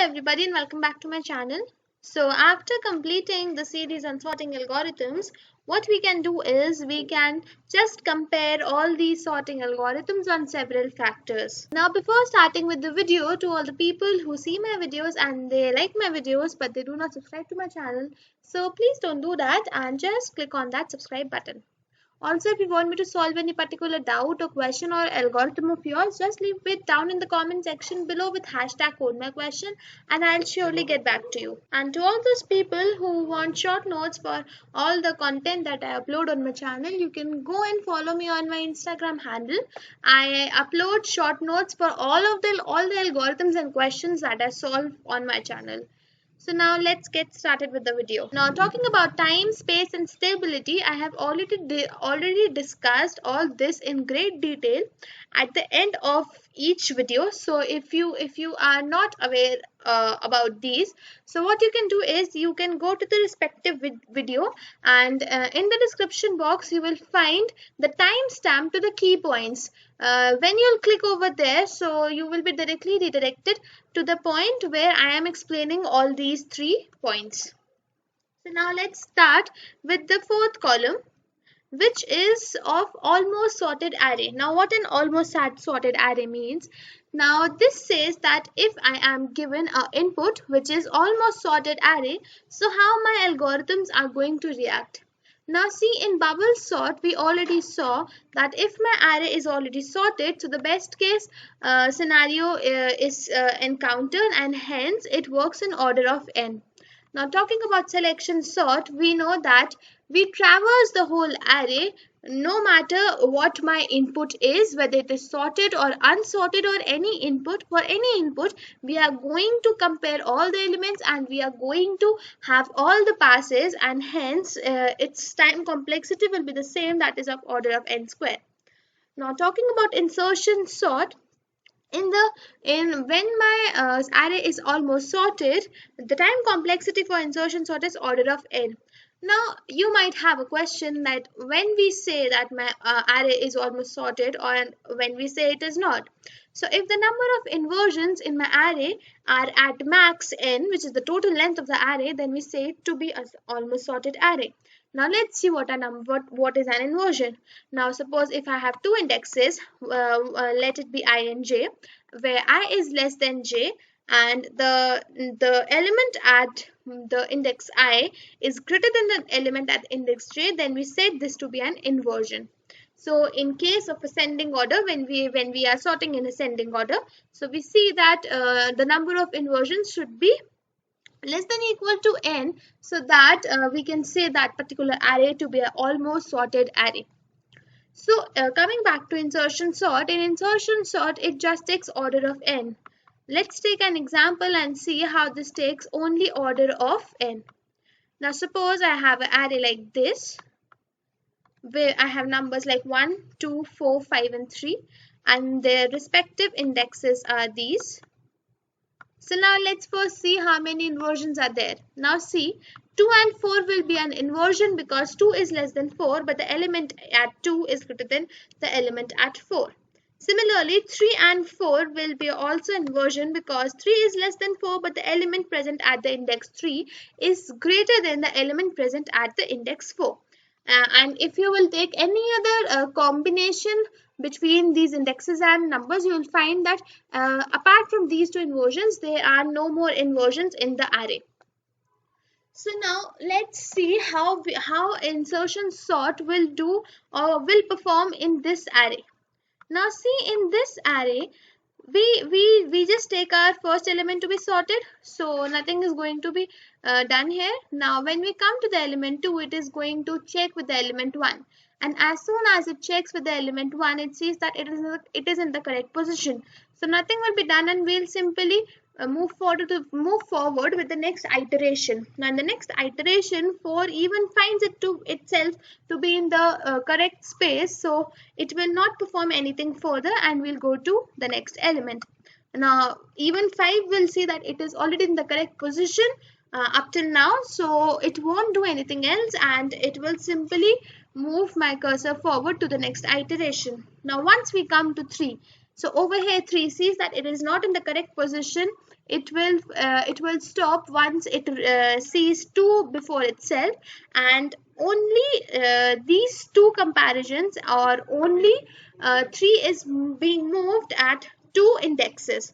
everybody and welcome back to my channel. So after completing the series on sorting algorithms, what we can do is we can just compare all these sorting algorithms on several factors. Now before starting with the video, to all the people who see my videos and they like my videos but they do not subscribe to my channel, so please don't do that and just click on that subscribe button. Also, if you want me to solve any particular doubt or question or algorithm of yours, just leave it down in the comment section below with hashtag #CodeMyQuestion and I'll surely get back to you. And to all those people who want short notes for all the content that I upload on my channel, you can go and follow me on my Instagram handle. I upload short notes for all the algorithms and questions that I solve on my channel. So now let's get started with the video. Now talking about time, space and stability, I have already discussed all this in great detail at the end of each video. So if you are not aware about these, so what you can do is you can go to the respective video and in the description box you will find the timestamp to the key points. When you'll click over there, so you will be directly redirected to the point where I am explaining all these 3 points. So now let's start with the 4th column, which is of almost sorted array. Now what an almost sorted array means? Now this says that if I am given an input which is almost sorted array, so how my algorithms are going to react. Now see, in bubble sort we already saw that if my array is already sorted, so the best case scenario is encountered and hence it works in order of n. Now talking about selection sort, we know that we traverse the whole array no matter what my input is, whether it is sorted or unsorted or any input. For any input, we are going to compare all the elements and we are going to have all the passes, and hence its time complexity will be the same, that is of order of n square. Now talking about insertion sort, when my array is almost sorted, the time complexity for insertion sort is order of n. Now you might have a question that when we say that my array is almost sorted or when we say it is not. So if the number of inversions in my array are at max n, which is the total length of the array, then we say it to be an almost sorted array. Now let's see what is an inversion. Now suppose if I have 2 indexes, let it be I and j, where I is less than j and the element at the index I is greater than the element at index j, then we say this to be an inversion. So in case of ascending order, when we are sorting in ascending order, so we see that the number of inversions should be less than equal to n, so that we can say that particular array to be an almost sorted array. So coming back to insertion sort, in insertion sort it just takes order of n. Let's take an example and see how this takes only order of n. Now suppose I have an array like this, where I have numbers like 1, 2, 4, 5 and 3 and their respective indexes are these. So now let's first see how many inversions are there. Now see, 2 and 4 will be an inversion because 2 is less than 4, but the element at 2 is greater than the element at 4. Similarly, 3 and 4 will be also inversion because 3 is less than 4, but the element present at the index 3 is greater than the element present at the index 4. And if you will take any other combination between these indexes and numbers, you will find that apart from these 2 inversions, there are no more inversions in the array. So now let's see how insertion sort will do or will perform in this array. Now see, in this array, we just take our first element to be sorted, so nothing is going to be done here. Now when we come to the element 2, it is going to check with the element 1, and as soon as it checks with the element 1, it sees that it is in the correct position, so nothing will be done and we'll simply move forward with the next iteration. Now in the next iteration, 4 even finds itself to be in the correct space, so it will not perform anything further and we'll go to the next element. Now even 5 will see that it is already in the correct position up till now, so it won't do anything else and it will simply move my cursor forward to the next iteration. Now once we come to 3, so over here 3 sees that it is not in the correct position it will stop once it sees 2 before itself, and only these two comparisons, or only 3 is being moved at 2 indexes.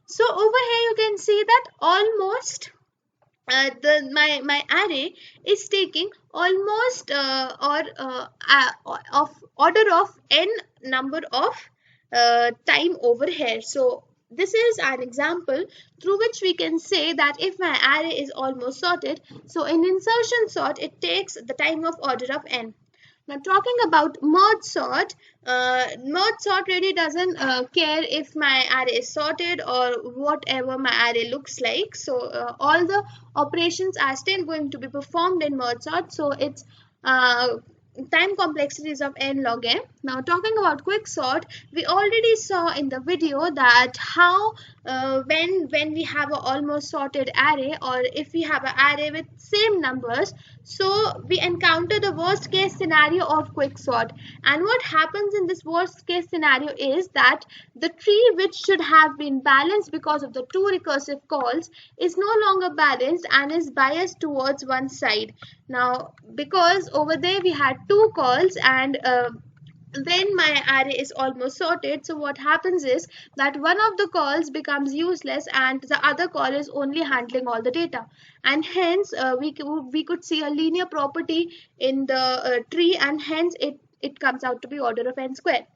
So over here you can see that almost my array is taking almost of order of n number of time over here. So this is an example through which we can say that if my array is almost sorted, so in insertion sort it takes the time of order of n. Now talking about merge sort really doesn't care if my array is sorted or whatever my array looks like. So all the operations are still going to be performed in merge sort. So it's time complexities of n log n. Now talking about quick sort, we already saw in the video that how when we have a almost sorted array, or if we have an array with same numbers, so we encounter the worst case scenario of quick sort. And what happens in this worst case scenario is that the tree, which should have been balanced because of the two recursive calls, is no longer balanced and is biased towards one side. Now because over there we had two calls, and when my array is almost sorted, so what happens is that one of the calls becomes useless and the other call is only handling all the data, and hence we could see a linear property in the tree, and hence it comes out to be order of n square.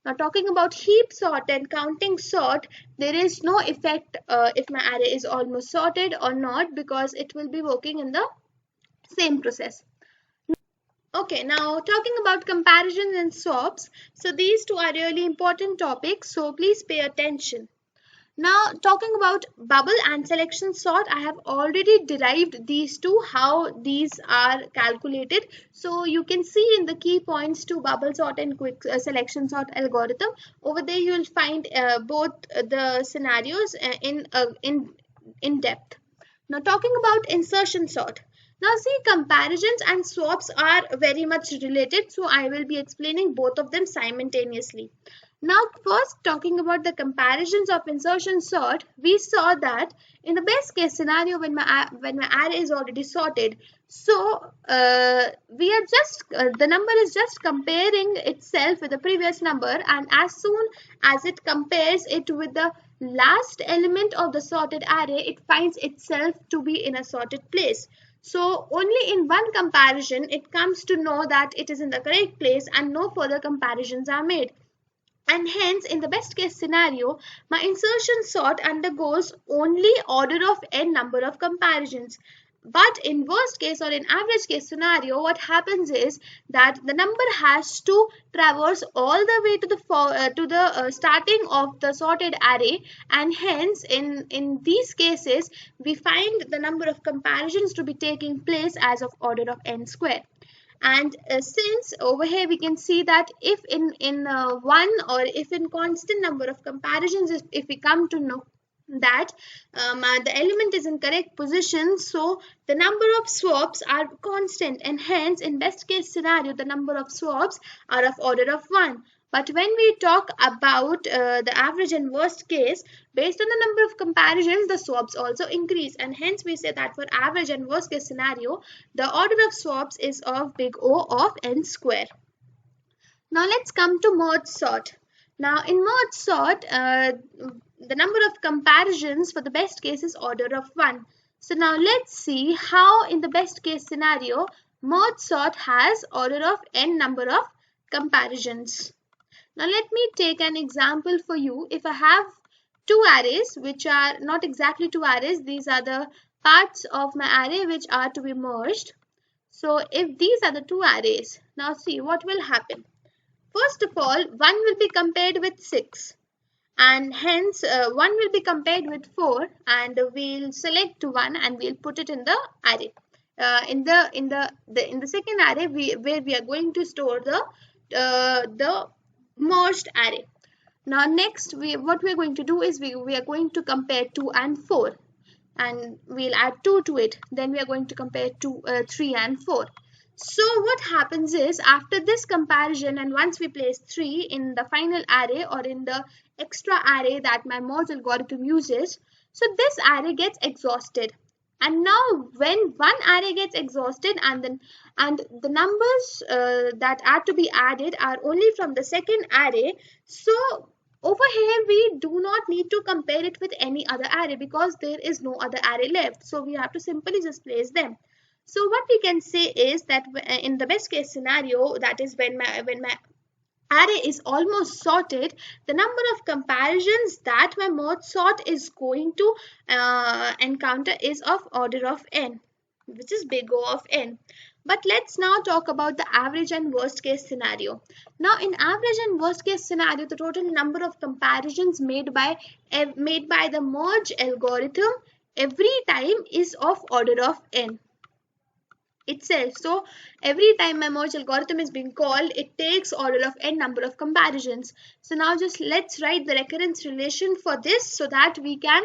Now talking about heap sort and counting sort, there is no effect if my array is almost sorted or not, because it will be working in the same process. Okay, now talking about comparisons and swaps. So these two are really important topics, so please pay attention. Now talking about bubble and selection sort, I have already derived these two, how these are calculated. So you can see in the key points to bubble sort and quick selection sort algorithm. Over there you will find both the scenarios in depth. Now talking about insertion sort. Now see, comparisons and swaps are very much related, so I will be explaining both of them simultaneously. Now first talking about the comparisons of insertion sort, we saw that in the best case scenario when my array is already sorted, so we are just the number is just comparing itself with the previous number, and as soon as it compares it with the last element of the sorted array, it finds itself to be in a sorted place. So only in one comparison it comes to know that it is in the correct place, and no further comparisons are made. And hence in the best case scenario, my insertion sort undergoes only order of n number of comparisons. But in worst case or in average case scenario, what happens is that the number has to traverse all the way to the starting of the sorted array, and hence in these cases we find the number of comparisons to be taking place as of order of n square. And since over here we can see that if in one, or if in constant number of comparisons, if we come to know that the element is in correct position, so the number of swaps are constant, and hence in best case scenario the number of swaps are of order of 1. But when we talk about the average and worst case, based on the number of comparisons, the swaps also increase, and hence we say that for average and worst case scenario, the order of swaps is of big O of n square. Now let's come to merge sort. Now in merge sort, the number of comparisons for the best case is order of 1. So now let's see how in the best case scenario, merge sort has order of n number of comparisons. Now let me take an example for you. If I have two arrays, which are not exactly two arrays, these are the parts of my array which are to be merged. So if these are the two arrays, now see what will happen. First of all, 1 will be compared with 6, and hence 1 will be compared with 4, and we'll select 1 and we'll put it in the array. In the second array where we are going to store the merged array. Now next what we are going to do is we are going to compare 2 and 4, and we'll add 2 to it. Then we are going to compare 3 and 4. So what happens is, after this comparison, and once we place 3 in the final array or in the extra array that my merge algorithm uses, So this array gets exhausted. And now when one array gets exhausted and the numbers that are to be added are only from the second array, so over here we do not need to compare it with any other array because there is no other array left. So we have to simply just place them. So what we can say is that in the best case scenario, that is when my array is almost sorted, the number of comparisons that my merge sort is going to encounter is of order of n, which is big O of n. But let's now talk about the average and worst case scenario. Now in average and worst case scenario, the total number of comparisons made by the merge algorithm every time is of order of n itself. So every time my merge algorithm is being called, it takes order of n number of comparisons. So now just let's write the recurrence relation for this so that we can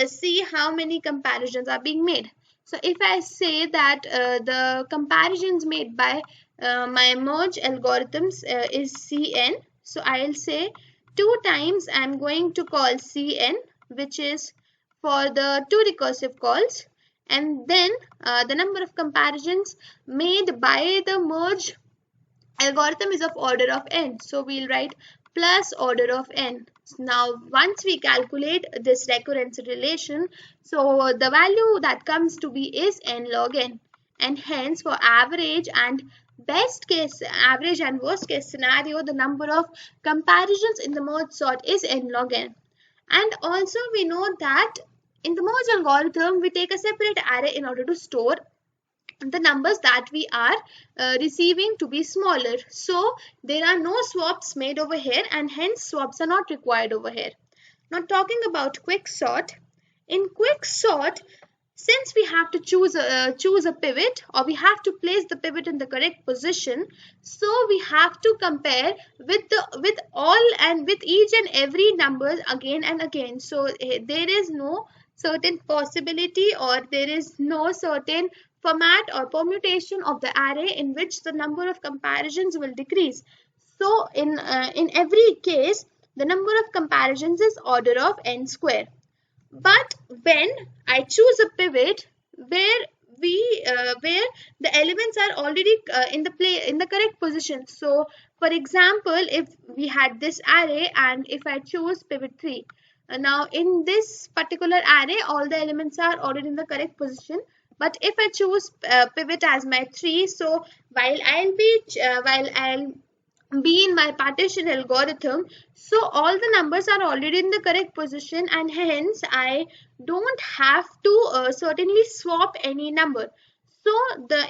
see how many comparisons are being made. So if I say that the comparisons made by my merge algorithms is Cn, so I'll say 2 times I'm going to call Cn, which is for the 2 recursive calls, and then the number of comparisons made by the merge algorithm is of order of n. So we'll write plus order of n. Now once we calculate this recurrence relation, so the value that comes to be is n log n, and hence for average and average and worst case scenario, the number of comparisons in the merge sort is n log n. And also we know that in the merge algorithm, we take a separate array in order to store the numbers that we are receiving to be smaller. So there are no swaps made over here, and hence swaps are not required over here. Now talking about quick sort. In quick sort, since we have to choose a pivot, or we have to place the pivot in the correct position, so we have to compare with all and with each and every number again and again. So there is no certain possibility, or there is no certain format or permutation of the array in which the number of comparisons will decrease. So in every case, the number of comparisons is order of n square. But when I choose a pivot where the elements are already in the correct position. So for example, if we had this array and if I choose pivot 3, now in this particular array all the elements are already in the correct position, but if I choose pivot as my 3, so while I'll be in my partition algorithm, so all the numbers are already in the correct position, and hence I don't have to certainly swap any number. So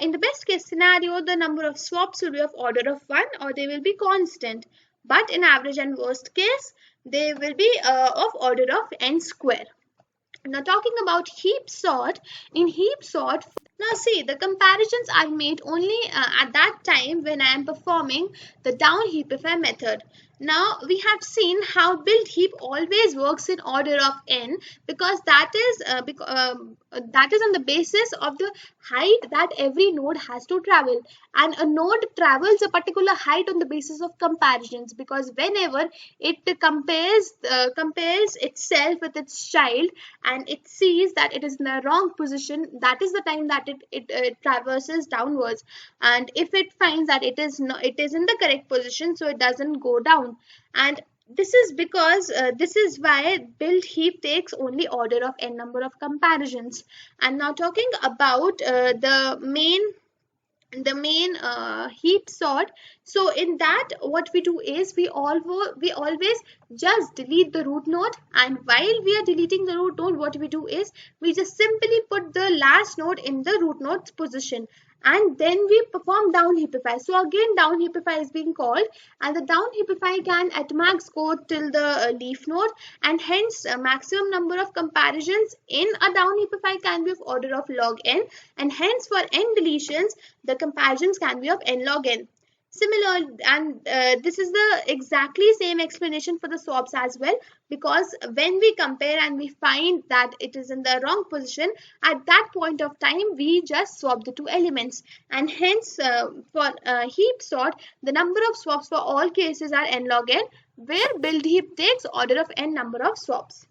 in the best case scenario, the number of swaps will be of order of 1, or they will be constant. But in average and worst case, they will be of order of n square. Now talking about heap sort, in heap sort, now see, the comparisons are made only at that time when I am performing the down heapify method. Now we have seen how build heap always works in order of n, because that is on the basis of the height that every node has to travel, and a node travels a particular height on the basis of comparisons, because whenever it compares itself with its child and it sees that it is in the wrong position, that is the time that it traverses downwards, and if it finds that it is in the correct position, so it doesn't go down. And this is because this is why build heap takes only order of n number of comparisons. And now talking about the main heap sort, so in that what we do is we always just delete the root node, and while we are deleting the root node, what we do is we just simply put the last node in the root node's position, and then we perform down heapify. So again down heapify is being called, and the down heapify can at max go till the leaf node, and hence maximum number of comparisons in a down heapify can be of order of log n, and hence for n deletions the comparisons can be of n log n. Similar, and this is the exactly same explanation for the swaps as well, because when we compare and we find that it is in the wrong position, at that point of time we just swap the two elements, and hence for heap sort the number of swaps for all cases are n log n, where build heap takes order of n number of swaps.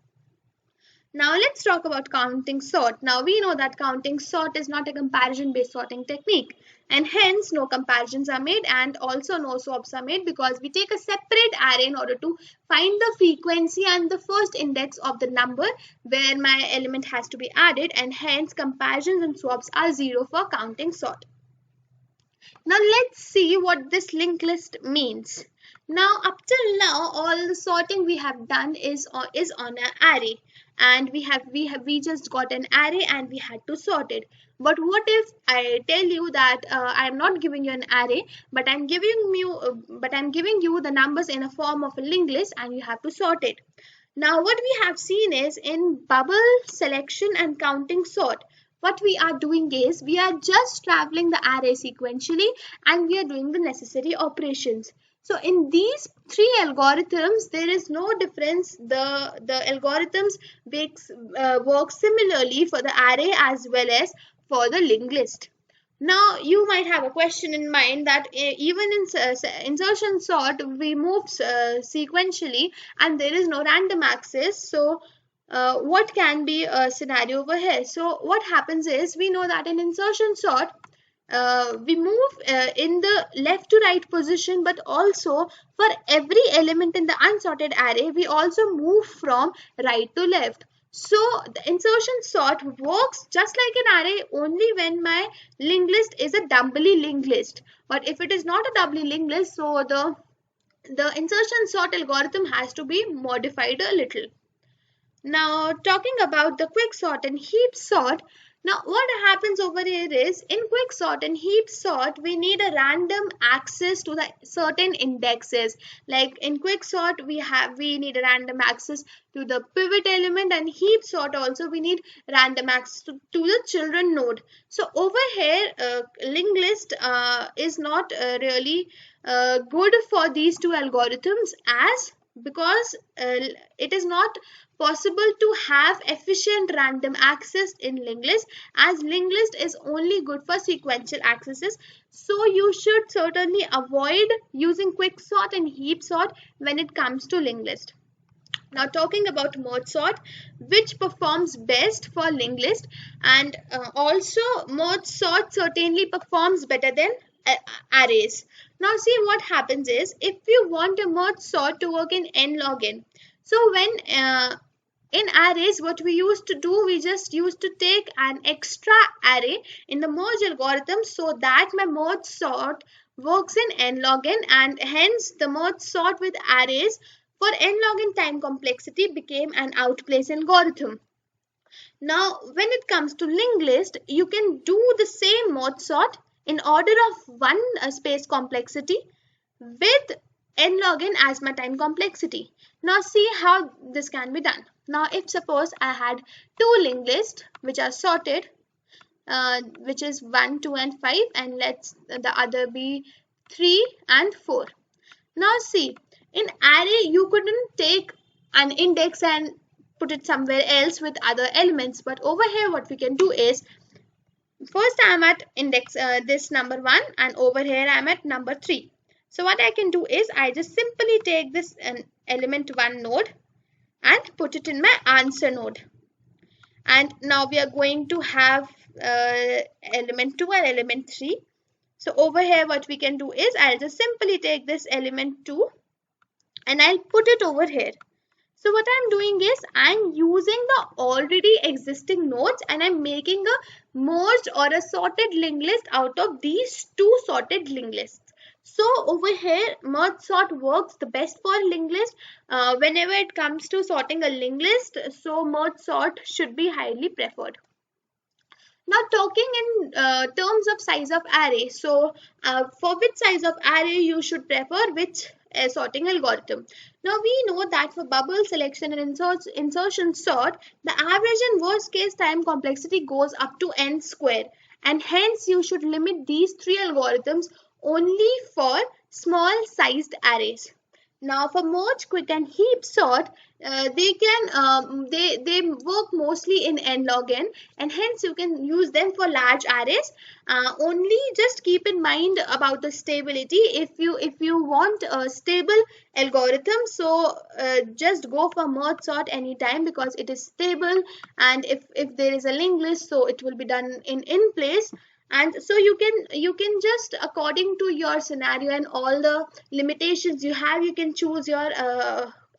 Now let's talk about counting sort. Now we know that counting sort is not a comparison based sorting technique, and hence no comparisons are made and also no swaps are made, because we take a separate array in order to find the frequency and the first index of the number where my element has to be added, and hence comparisons and swaps are zero for counting sort. Now let's see what this linked list means. Now up till now all the sorting we have done is on an array, and we just got an array and we had to sort it. But what if I tell you that I am not giving you an array, but I'm giving you the numbers in a form of a linked list and you have to sort it. Now what we have seen is in bubble selection and counting sort, what we are doing is we are just traveling the array sequentially and we are doing the necessary operations. So in these three algorithms, there is no difference. The algorithms work similarly for the array as well as for the linked list. Now you might have a question in mind that even in insertion sort we move sequentially and there is no random access. So what can be a scenario over here? So what happens is we know that in insertion sort we move in the left to right position, but also for every element in the unsorted array we also move from right to left. So the insertion sort works just like an array only when my linked list is a doubly linked list. But if it is not a doubly linked list, so the insertion sort algorithm has to be modified a little. Now talking about the quick sort and heap sort. Now what happens over here is in quick sort and heap sort we need a random access to the certain indexes. Like in quick sort we need a random access to the pivot element, and heap sort also we need random access to the children node. So over here linked list is not really good for these two algorithms, as because it is not possible to have efficient random access in linked list, as linked list is only good for sequential accesses. So you should certainly avoid using quick sort and heap sort when it comes to linked list. Now talking about merge sort, which performs best for linked list, and also merge sort certainly performs better than arrays. Now see what happens is if you want a merge sort to work in n log n, so when in arrays what we used to do, we just used to take an extra array in the merge algorithm so that my merge sort works in n log n, and hence the merge sort with arrays for n log n time complexity became an outplace algorithm. Now when it comes to linked list, you can do the same merge sort in order of one space complexity with n log n as my time complexity. Now see how this can be done. Now if suppose I had two linked lists which are sorted, which is 1, 2 and 5, and let's the other be 3 and 4. Now see, in array you couldn't take an index and put it somewhere else with other elements, but over here what we can do is first I am at index this number 1, and over here I am at number 3. So what I can do is I just simply take this element 1 node and put it in my answer node. And now we are going to have element 2 and element 3. So over here what we can do is I'll just simply take this element 2 and I'll put it over here. So what I'm doing is I'm using the already existing nodes and I'm making a merged or a sorted linked list out of these two sorted linked lists. So over here merge sort works the best for linked list. Whenever it comes to sorting a linked list, so merge sort should be highly preferred. Now talking in terms of size of array, so for which size of array you should prefer which sorting algorithm. Now we know that for bubble selection and insertion sort, the average and worst case time complexity goes up to n square, and hence you should limit these three algorithms only for small sized arrays. Now for merge, quick, and heap sort, they work mostly in n log n, and hence you can use them for large arrays. Only just keep in mind about the stability. If you want a stable algorithm, so just go for merge sort anytime because it is stable, and if there is a linked list, so it will be done in place. And so you can just according to your scenario and all the limitations you have, you can choose your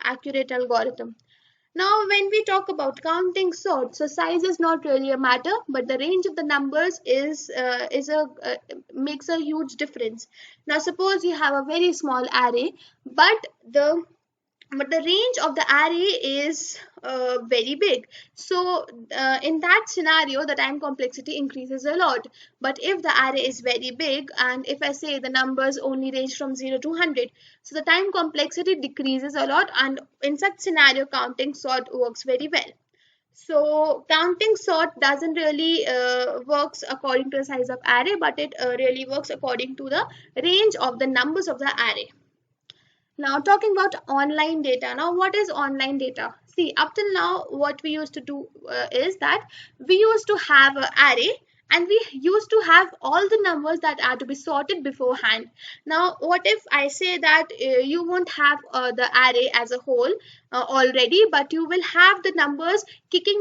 accurate algorithm. Now when we talk about counting sort, so size is not really a matter, but the range of the numbers is a makes a huge difference. Now suppose you have a very small array, but the range of the array is very big. So in that scenario the time complexity increases a lot. But if the array is very big, and if I say the numbers only range from 0 to 100, so the time complexity decreases a lot, and in such scenario counting sort works very well. So counting sort doesn't really works according to the size of array, but it really works according to the range of the numbers of the array. Now, talking about online data. Now, what is online data? See, up till now, what we used to do is that we used to have an array, and we used to have all the numbers that are to be sorted beforehand. Now, what if I say that you won't have the array as a whole already, but you will have the numbers kicking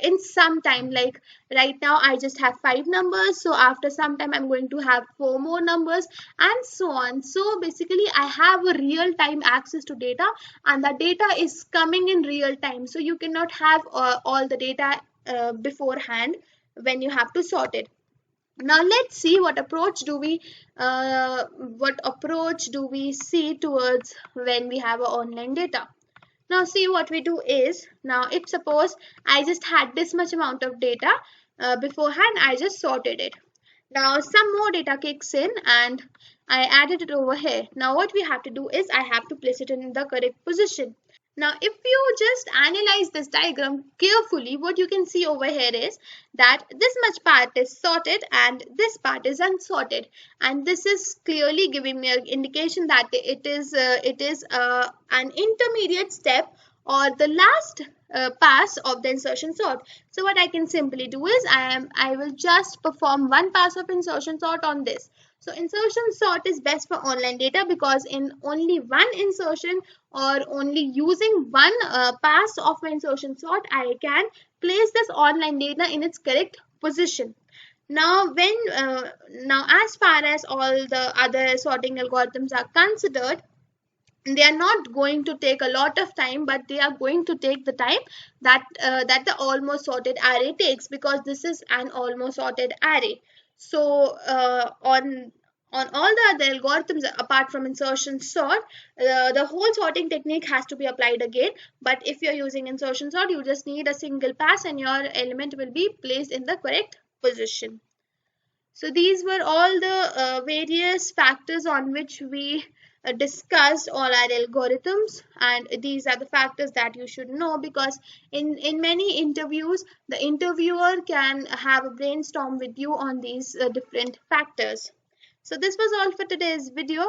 in some time. Like right now, I just have 5 numbers, so after some time, I'm going to have 4 more numbers, and so on. So basically I have a real time access to data, and the data is coming in real time, so you cannot have all the data beforehand when you have to sort it. Now let's see what approach do we see towards when we have a online data. Now see, what we do is, now if suppose I just had this much amount of data beforehand, I just sorted it. Now some more data kicks in, and I added it over here. Now what we have to do is I have to place it in the correct position. Now if you just analyze this diagram carefully, what you can see over here is that this much part is sorted and this part is unsorted, and this is clearly giving me an indication that it is an intermediate step, or the last pass of the insertion sort. So what I can simply do is I will just perform one pass of insertion sort on this. So insertion sort is best for online data because in only one insertion, or only using one pass of insertion sort, I can place this online data in its correct position. Now as far as all the other sorting algorithms are considered, they are not going to take a lot of time, but they are going to take the time that the almost sorted array takes, because this is an almost sorted array. So on all the other algorithms apart from insertion sort, the whole sorting technique has to be applied again. But if you're using insertion sort, you just need a single pass and your element will be placed in the correct position. So these were all the various factors on which we discussed all our algorithms, and these are the factors that you should know, because in many interviews the interviewer can have a brainstorm with you on these different factors. So this was all for today's video.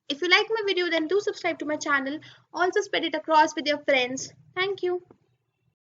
If you like my video, then do subscribe to my channel. Also spread it across with your friends. Thank you.